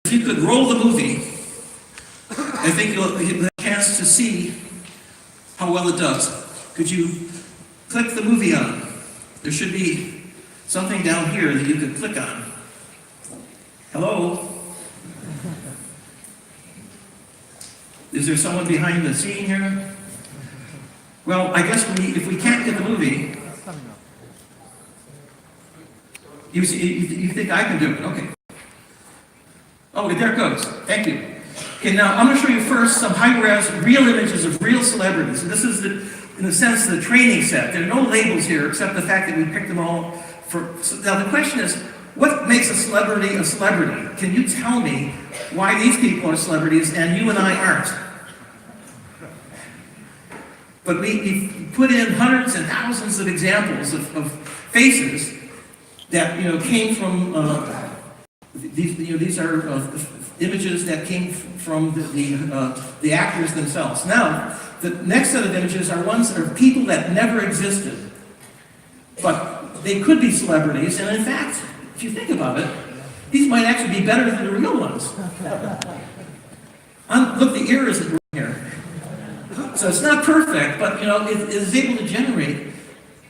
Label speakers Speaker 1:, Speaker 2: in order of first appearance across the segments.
Speaker 1: If you could roll the movie, I think you'll have a chance to see how well it does. Could you click the movie on? There should be something down here that you could click on. Hello? Is there someone behind the scene here? Well, I guess if we can't get the movie, you think I can do it? Okay. Oh, there it goes. Thank you. Okay, now I'm going to show you first some high-res real images of real celebrities. And this is, in a sense, the training set. There are no labels here except the fact that we picked them all for... So now the question is, what makes a celebrity a celebrity? Can you tell me why these people are celebrities and you and I aren't? But we put in hundreds and thousands of examples of faces that came from these are images that came from the actors themselves. Now, the next set of images are ones that are people that never existed, but they could be celebrities. And in fact, if you think about it, these might actually be better than the real ones. Look, the ear isn't right here. So it's not perfect, but it is able to generate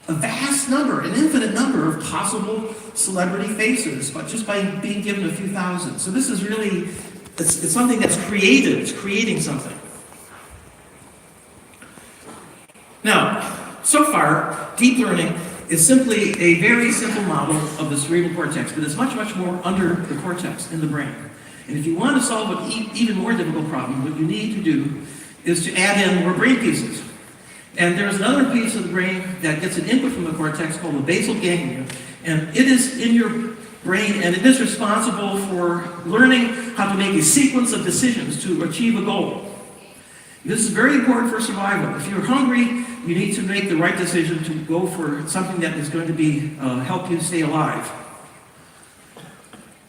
Speaker 1: a vast number, an infinite number of possible celebrity faces, but just by being given a few thousand. So this is really, it's something that's creative, it's creating something. Now, so far, deep learning is simply a very simple model of the cerebral cortex, but it's much, much more under the cortex in the brain. And if you want to solve an even more difficult problem, what you need to do is to add in more brain pieces. And there's another piece of the brain that gets an input from the cortex called the basal ganglia. And it is in your brain, and it is responsible for learning how to make a sequence of decisions to achieve a goal. This is very important for survival. If you're hungry, you need to make the right decision to go for something that is going to be help you stay alive.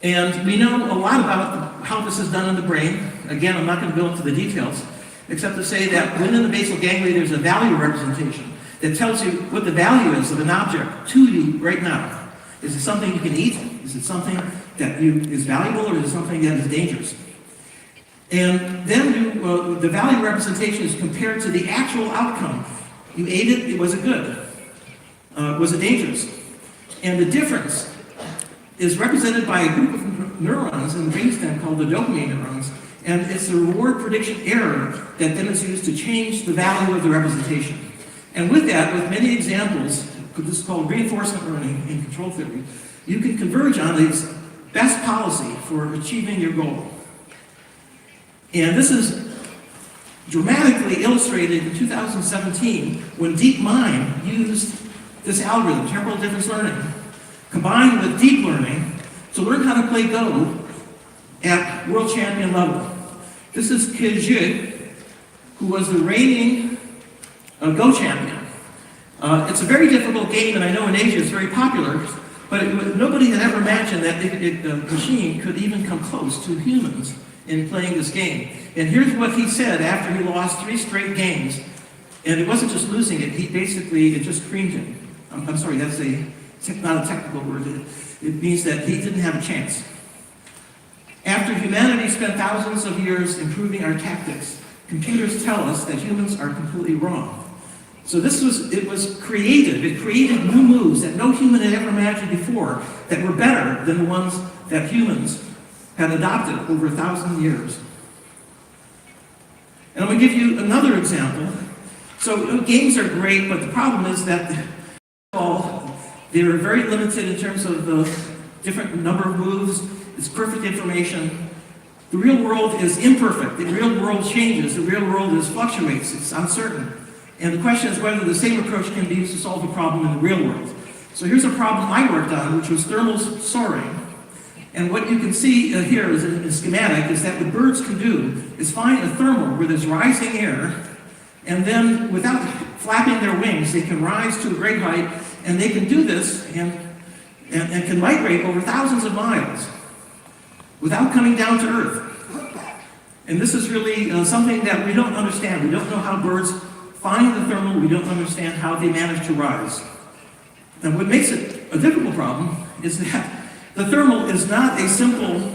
Speaker 1: And we know a lot about how this is done in the brain. Again, I'm not going to go into the details, except to say that within the basal ganglia there's a value representation that tells you what the value is of an object to you right now. Is it something you can eat? Is it something that is valuable, or is it something that is dangerous? And then the value representation is compared to the actual outcome. You ate it, was it good? Was it dangerous? And the difference is represented by a group of neurons in the brainstem called the dopamine neurons. And it's the reward prediction error that then is used to change the value of the representation. And with that, with many examples, this is called reinforcement learning in control theory, you can converge on the best policy for achieving your goal. And this is dramatically illustrated in 2017 when DeepMind used this algorithm, temporal difference learning, combined with deep learning to learn how to play Go at world champion level. This is Ke, who was the reigning Go champion. It's a very difficult game, and I know in Asia it's very popular, but nobody had ever imagined that the machine could even come close to humans in playing this game. And here's what he said after he lost 3 straight games. And it wasn't just losing it, it just creamed him. I'm sorry, that's not a technical word. It means that he didn't have a chance. After humanity spent thousands of years improving our tactics, computers tell us that humans are completely wrong. So it was creative. It created new moves that no human had ever imagined before that were better than the ones that humans had adopted over 1,000 years. And I'm going to give you another example. So games are great, but the problem is that they're very limited in terms of the different number of moves. It's perfect information. The real world is imperfect. The real world changes. The real world fluctuates. It's uncertain. And the question is whether the same approach can be used to solve a problem in the real world. So here's a problem I worked on, which was thermal soaring. And what you can see here is in the schematic is that what birds can do is find a thermal where there's rising air, and then without flapping their wings, they can rise to a great height, and they can do this and can migrate over thousands of miles without coming down to Earth. And this is really something that we don't understand. We don't know how birds find the thermal. We don't understand how they manage to rise. And what makes it a difficult problem is that the thermal is not a simple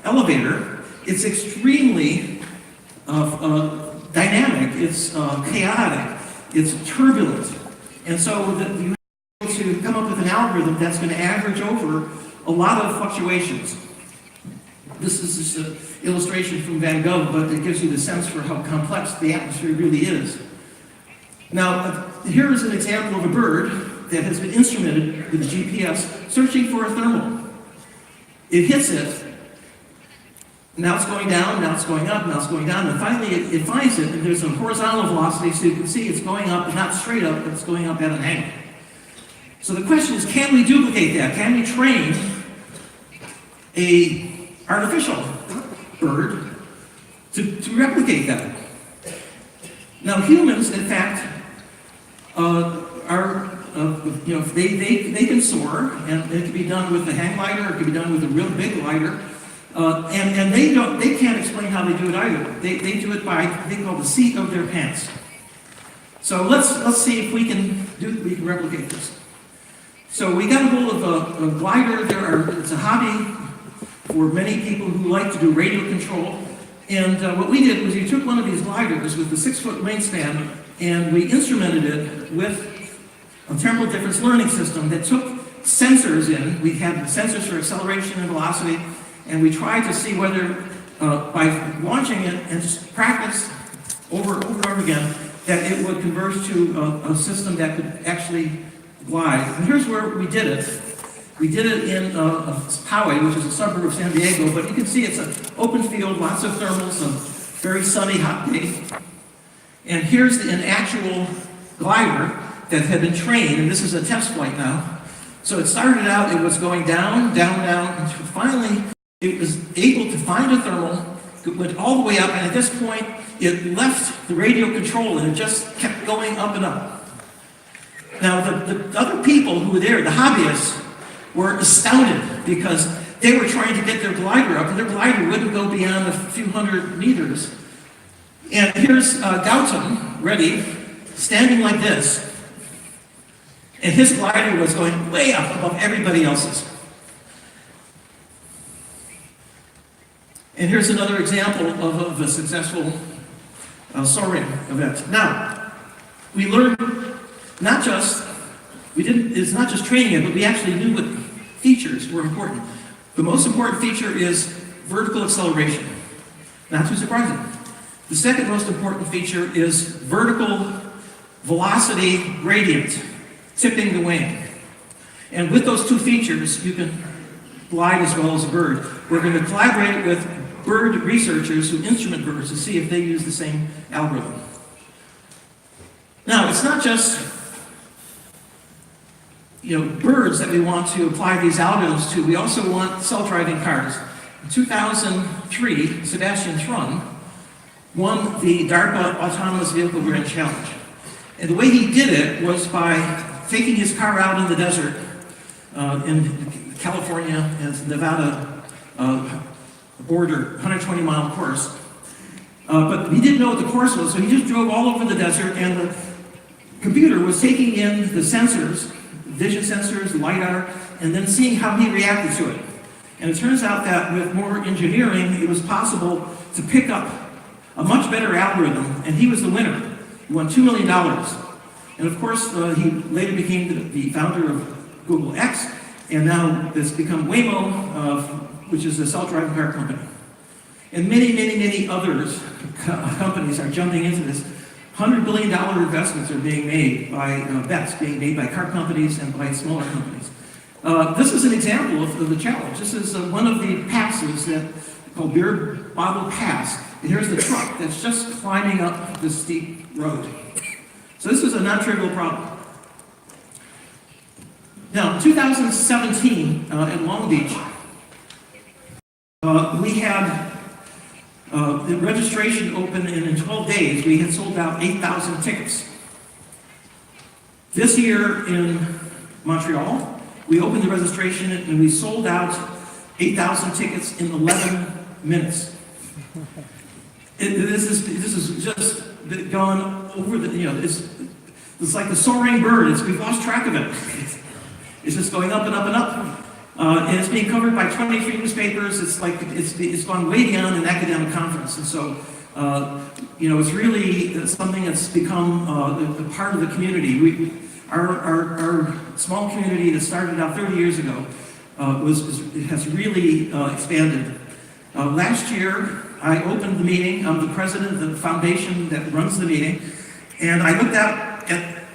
Speaker 1: elevator. It's extremely dynamic, it's chaotic, it's turbulent. And so you have to come up with an algorithm that's going to average over a lot of fluctuations. This is just an illustration from Van Gogh, but it gives you the sense for how complex the atmosphere really is. Now, here is an example of a bird that has been instrumented with GPS searching for a thermal. It hits it. Now it's going down, now it's going up, now it's going down, and finally it finds it, and there's a horizontal velocity, so you can see it's going up, not straight up, but it's going up at an angle. So the question is, can we duplicate that? Can we train an artificial bird to replicate that? Now humans, in fact, they can soar, and it can be done with a hang glider, it can be done with a real big glider. And they can't explain how they do it either. They do it by what they call the seat of their pants. So let's see if we can replicate this. So we got a hold of a glider. It's a hobby for many people who like to do radio control. And what we did was we took one of these gliders with the 6-foot wingspan, and we instrumented it with a temporal difference learning system that took sensors in. We had sensors for acceleration and velocity. And we tried to see whether, by launching it and just practice over and over again, that it would converge to a system that could actually glide. And here's where we did it. We did it in Poway, which is a suburb of San Diego, but you can see it's an open field, lots of thermals, a very sunny, hot day. And here's an actual glider that had been trained, and this is a test flight now. So it started out, it was going down, down, down, and finally, it was able to find a thermal, it went all the way up, and at this point, it left the radio control, and it just kept going up and up. Now, the other people who were there, the hobbyists, were astounded because they were trying to get their glider up, and their glider wouldn't go beyond a few hundred meters. And here's Gautam, ready, standing like this, and his glider was going way up above everybody else's. And here's another example of a successful soaring event. Now, we learned it's not just training it, but we actually knew what features were important. The most important feature is vertical acceleration. Not too surprising. The second most important feature is vertical velocity gradient, tipping the wing. And with those two features, you can glide as well as a bird. We're going to collaborate with bird researchers who instrument birds to see if they use the same algorithm. Now, it's not just birds that we want to apply these algorithms to. We also want self-driving cars. In 2003, Sebastian Thrun won the DARPA Autonomous Vehicle Grand Challenge. And the way he did it was by taking his car out in the desert in California and Nevada border, 120-mile course. But he didn't know what the course was, so he just drove all over the desert, and the computer was taking in the sensors, vision sensors, LiDAR, and then seeing how he reacted to it. And it turns out that with more engineering, it was possible to pick up a much better algorithm, and he was the winner. He won $2 million. And of course, he later became the founder of Google X, and now it's become Waymo, which is a self-driving car company. And many, many, many others companies are jumping into this. $100 billion investments are being made by bets being made by car companies and by smaller companies. This is an example of the challenge. This is one of the passes called Beer Bottle Pass. And here's the truck that's just climbing up this steep road. So this is a non-trivial problem. Now, in 2017, in Long Beach, we had the registration open, and in 12 days, we had sold out 8,000 tickets. This year in Montreal, we opened the registration, and we sold out 8,000 tickets in 11 minutes. This is just gone over the, it's like the soaring bird. We've lost track of it. It's just going up and up and up. And it's being covered by 23 newspapers. It's like, it's gone way beyond an academic conference. And so, it's really something that's become a part of the community. Our small community that started out 30 years ago has really expanded. Last year, I opened the meeting. I'm the president of the foundation that runs the meeting. And I looked out at